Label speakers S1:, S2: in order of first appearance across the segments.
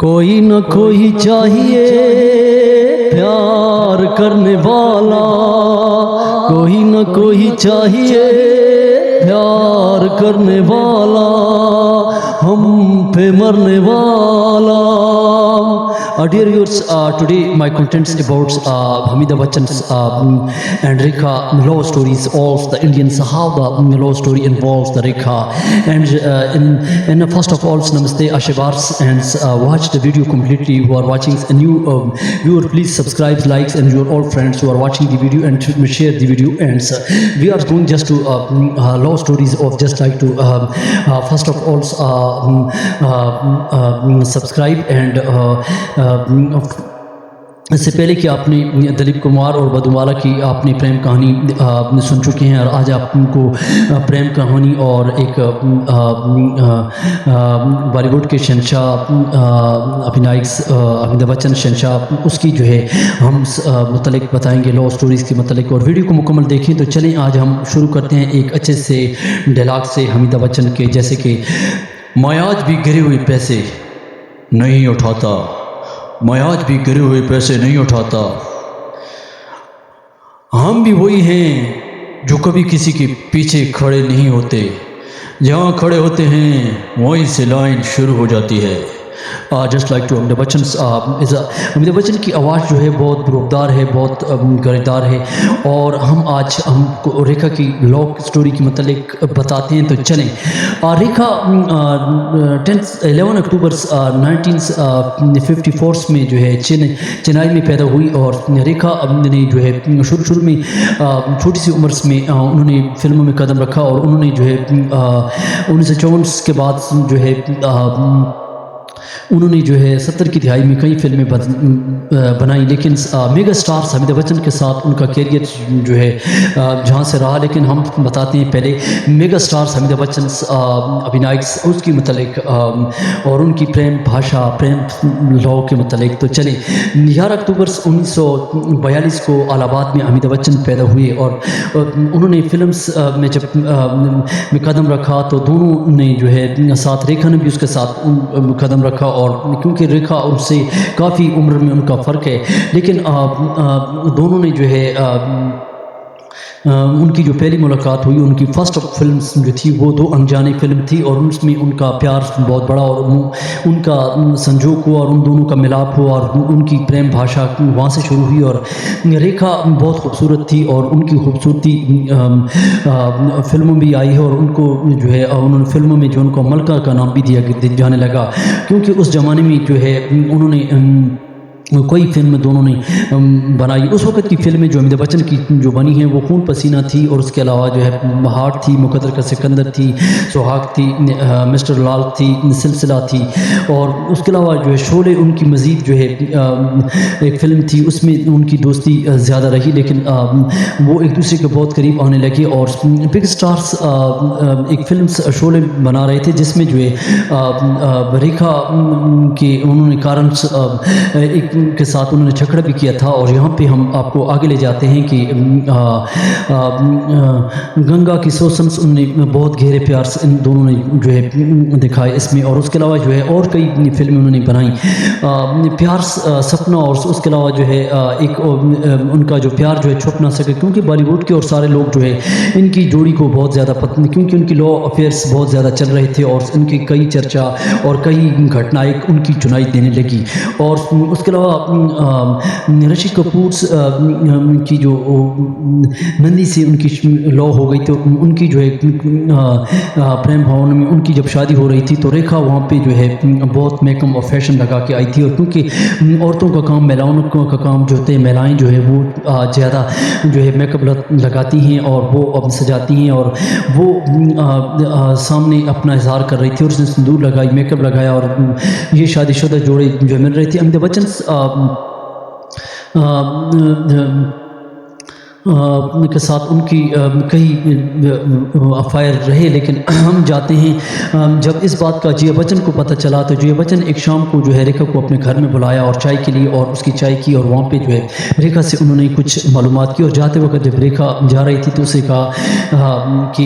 S1: कोई न कोई चाहिए प्यार करने वाला, कोई न कोई चाहिए प्यार करने वाला, हम पे मरने वाला। Dear viewers, today my contents about Hamida Bachchan's and Rekha love stories of the Indians, how the love story involves the Rekha. And first of all, Namaste Ashibars, and watch the video completely. Who are watching a new viewer, please subscribe, likes, and your all friends who are watching the video and share the video. And we are going just to love stories of just like to first of all subscribe and इससे पहले कि आपने दिलीप कुमार और मधुबाला की आपने प्रेम कहानी सुन चुके हैं, और आज आपको प्रेम कहानी और एक बॉलीवुड के शहंशाह अभिनायक अमिताभ बच्चन शहंशाह, उसकी जो है हम मुतल्लिक बताएंगे लव स्टोरीज़ के मुतल्लिक। और वीडियो को मुकम्मल देखें। तो चलें आज हम शुरू करते हैं एक अच्छे से डायलॉग से अमिताभ बच्चन के, जैसे कि मैं आज भी गिरे हुए पैसे नहीं उठाता, मैं आज भी गिरे हुए पैसे नहीं उठाता, हम भी वही हैं जो कभी किसी के पीछे खड़े नहीं होते, जहाँ खड़े होते हैं वहीं से लाइन शुरू हो जाती है। Just like to Amitabh Bachchan. Amitabh Bachchan की आवाज़ जो है बहुत रूपदार है, बहुत गरेदार है। और हम आज हमको रेखा की लव स्टोरी के मतलब बताते हैं। तो चलें। रेखा 11 अक्टूबर 1954 में जो है चेन्नई में पैदा हुई। और रेखा ने जो है शुरू में छोटी सी उम्र में उन्होंने फिल्मों में कदम रखा, और उन्होंने जो है 1954 के बाद जो है उन्होंने जो है 70 की दिहाई में कई फिल्में बनाई, लेकिन मेगा स्टार्स अमिताभ बच्चन के साथ उनका कैरियर जो है जहाँ से रहा। लेकिन हम बताते हैं पहले मेगा स्टार्स अमिताभ बच्चन अभिनायक उसकी मतलब और उनकी प्रेम भाषा प्रेम लव के मतलब। तो चले 11 अक्टूबर 1942 को इलाहाबाद में अमिताभ बच्चन पैदा हुए, और उन्होंने फिल्म्स में जब में कदम रखा तो दोनों ने जो है साथ, रेखा ने भी उसके साथ कदम रखा। और क्योंकि रेखा उनसे काफ़ी उम्र में उनका फ़र्क है, लेकिन दोनों ने जो है उनकी जो पहली मुलाकात हुई, उनकी फ़र्स्ट फिल्म जो थी वो दो अनजाने फिल्म थी, और उसमें उनका प्यार बहुत बड़ा और उनका संजोग हुआ और उन दोनों का मिलाप हुआ, और उनकी प्रेम भाषा वहाँ से शुरू हुई। और रेखा बहुत खूबसूरत थी, और उनकी खूबसूरती फिल्मों में भी आई है, और उनको जो है उन्होंने फिल्मों में जो उनको मलका का नाम भी दिया जाने लगा, क्योंकि उस ज़माने में जो है उन्होंने कोई फिल्म दोनों ने बनाई। उस वक्त की फिल्में जो अमिताभ बच्चन की जो बनी हैं वो खून पसीना थी, और उसके अलावा जो है हार्ट थी, मुकद्दर का सिकंदर थी, सुहाग थी, मिस्टर लाल थी, सिलसिला थी, और उसके अलावा जो है शोले उनकी मज़ीद जो है एक फ़िल्म थी, उसमें उनकी दोस्ती ज़्यादा रही, लेकिन वो एक दूसरे के बहुत करीब आने लगे। और बिग स्टार्स एक फिल्म शोले बना रहे थे, जिसमें जो है रेखा के उन्होंने कारण एक के साथ उन्होंने झगड़ा भी किया था। और यहाँ पे हम आपको आगे ले जाते हैं कि गंगा की सोसम्स उन्होंने बहुत गहरे प्यार से इन दोनों ने जो है दिखाए इसमें। और उसके अलावा जो है और कई फिल्में उन्होंने बनाई, प्यार सपना, और उसके अलावा जो है एक उनका जो प्यार जो है छुप ना सके, क्योंकि बॉलीवुड के और सारे लोग जो है इनकी जोड़ी को बहुत ज़्यादा पसंद, क्योंकि उनकी लव अफेयर्स बहुत ज़्यादा चल रहे थे, और इनकी कई चर्चा और कई घटनाएँ उनकी चुनाई देने लगी। और उसके अलावा ऋषि कपूर की जो नंदी से उनकी लव हो गई, तो उनकी जो है प्रेम भवन में उनकी जब शादी हो रही थी, तो रेखा वहाँ पे जो है बहुत मेकअप और फैशन लगा के आई थी। और क्योंकि औरतों का काम, महिलाओं का काम जो होते हैं, महिलाएं जो है वो ज़्यादा जो है मेकअप लगाती हैं और वो अब सजाती हैं, और वो सामने अपना इजहार कर रही थी, और उसने सिंदूर लगाई, मेकअप लगाया, और ये शादीशुदा जोड़े जो मिल रहे थे। अमिताभ बच्चन के साथ उनकी कई अफायर रहे, लेकिन हम जाते हैं जब इस बात का जया बच्चन को पता चला तो जया बच्चन एक शाम को जो है रेखा को अपने घर में बुलाया और चाय के लिए, और उसकी चाय की, और वहाँ पे जो है रेखा से उन्होंने कुछ मालूमात की। और जाते वक्त जब रेखा जा रही थी तो उसे कहा कि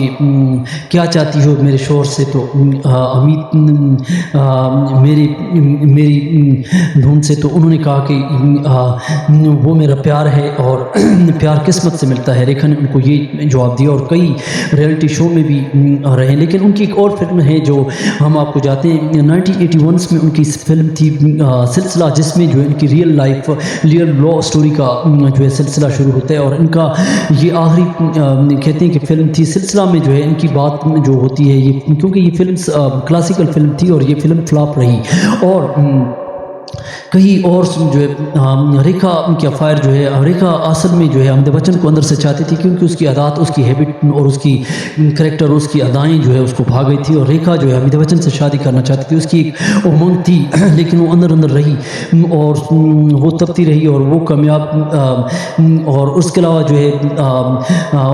S1: क्या चाहती हो मेरे शोहर से, तो अमित मेरी मेरी धुन से, तो उन्होंने कहा कि वो मेरा प्यार है और प्यार किस्मत से मिलता है। रेखा ने उनको ये जवाब दिया और कई रियलिटी शो में भी रहे। लेकिन उनकी एक और फिल्म है जो हम आपको जाते हैं 1981 में उनकी फिल्म थी सिलसिला, जिसमें जो है इनकी रियल लॉ स्टोरी का जो है सिलसिला शुरू होता है। और इनका ये आखिरी कहते हैं कि फिल्म थी सिलसिला में जो है इनकी बात जो होती है, ये क्योंकि ये फिल्म क्लासिकल फिल्म थी और ये फिल्म फ्लॉप रही। और कहीं और जो है रेखा की अफायर जो है, रेखा असल में जो है अमिताभ बच्चन को अंदर से चाहती थी, क्योंकि उसकी आदत, उसकी हैबिट और उसकी करेक्टर, उसकी अदाएँ जो है उसको भा गई थी। और रेखा जो है अमिताभ बच्चन से शादी करना चाहती थी, उसकी एक उमंग थी लेकिन वो अंदर अंदर रही और वो तपती रही और वो कामयाब। और उसके अलावा जो है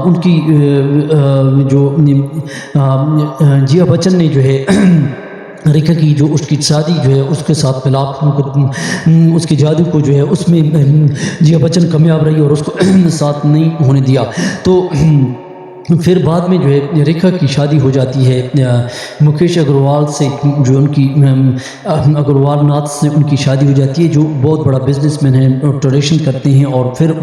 S1: उनकी जो जिया बच्चन ने जो है रेखा की जो उसकी शादी जो है उसके साथ मिलाप, उसके जादू को जो है उसमें जिया बच्चन कामयाब रही और उसको साथ नहीं होने दिया। तो फिर बाद में जो है रेखा की शादी हो जाती है मुकेश अग्रवाल से, जो उनकी अग्रवाल नाथ से उनकी शादी हो जाती है, जो बहुत बड़ा बिजनेसमैन है और ट्रेडिशन करते हैं। और फिर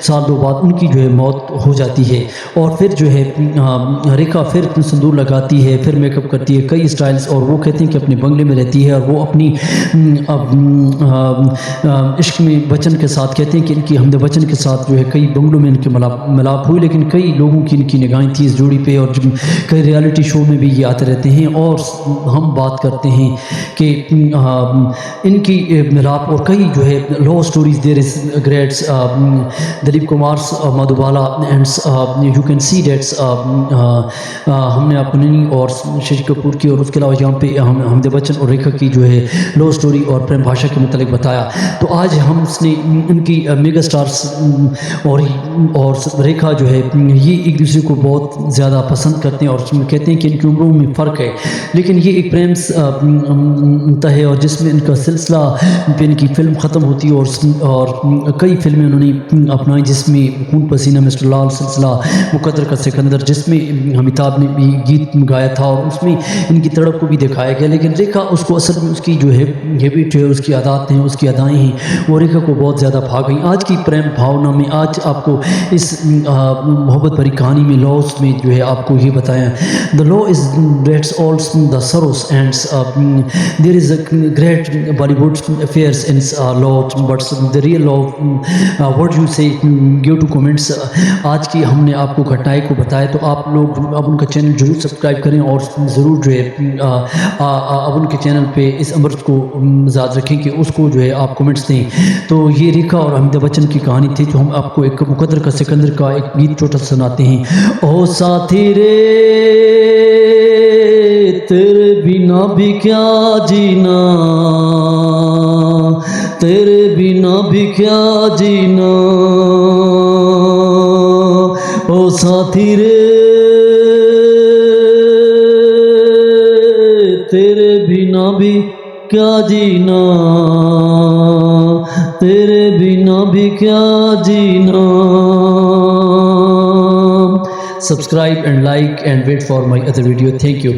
S1: साल दो बाद उनकी जो है मौत हो जाती है। और फिर जो है रेखा फिर सिंदूर लगाती है, फिर मेकअप करती है, कई स्टाइल्स, और वो कहते हैं कि अपने बंगले में रहती है और वो अपनी इश्क में बच्चन के साथ, कहते हैं कि इनकी हमदे बच्चन के साथ जो है कई बंगलों में इनके मिलाप हुई, लेकिन कई लोगों की इनकी निगाहें थी इस जोड़ी पे और कई रियलिटी शो में भी ये आते रहते हैं। और हम बात करते हैं कि इनकी मिलाप और कई जो है love stories there is greats Dilip Kumar, Madhubala and you can see dates, हमने आपको नैनी और शशि कपूर की, और उसके अलावा यहाँ पे हमदे बच्चन और रेखा की जो है लव स्टोरी और प्रेम भाषा के मतलब बताया। तो आज हमने उनकी मेगा स्टार्स और रेखा जो है ये एक दूसरे को बहुत ज़्यादा पसंद करते हैं और कहते हैं कि इनकी उम्रों में फ़र्क है, लेकिन ये एक प्रेम है और जिसमें इनका सिलसिला पे इनकी फ़िल्म ख़त्म होती है। और कई फिल्में उन्होंने अपनाई, जिसमें खून पसीना, मिस्टर लाल, सिलसिला, मुकद्दर का सिकंदर, जिसमें अमिताभ ने भी गीत गाया था और उसमें इनकी तड़प को भी दिखाया गया। लेकिन रेखा उसको असल में उसकी जो है हैबिट है, उसकी आदत हैं, उसकी अदाएँ हैं, वो रेखा को बहुत ज़्यादा भा गई। आज की प्रेम भावना में आज आपको इस मोहब्बत भरी कहानी में लॉस में जो है आपको ये बताया, the law is dates all the sorrows ends, there is a great Bollywood affairs in law, but the real law what you say give to comments. आज की हमने आपको घटनाएं को बताया, तो आप लोग अब उनका चैनल जरूर सब्सक्राइब करें और ज़रूर जो है अब उनके चैनल पे इस अमृत को याद रखें कि उसको जो है आप कमेंट्स दें। तो ये रेखा और अमिताभ बच्चन की कहानी थी, जो हम आपको एक मुकद्दर का सिकंदर का एक गीत छोटा सुनाते हैं। ओ साथी रे तेरे बिना भी क्या जीना, तेरे बिना भी क्या जीना, ओ साथी रे तेरे बिना भी क्या जीना, तेरे बिना भी क्या जीना। Subscribe and like and wait for my other video. Thank you.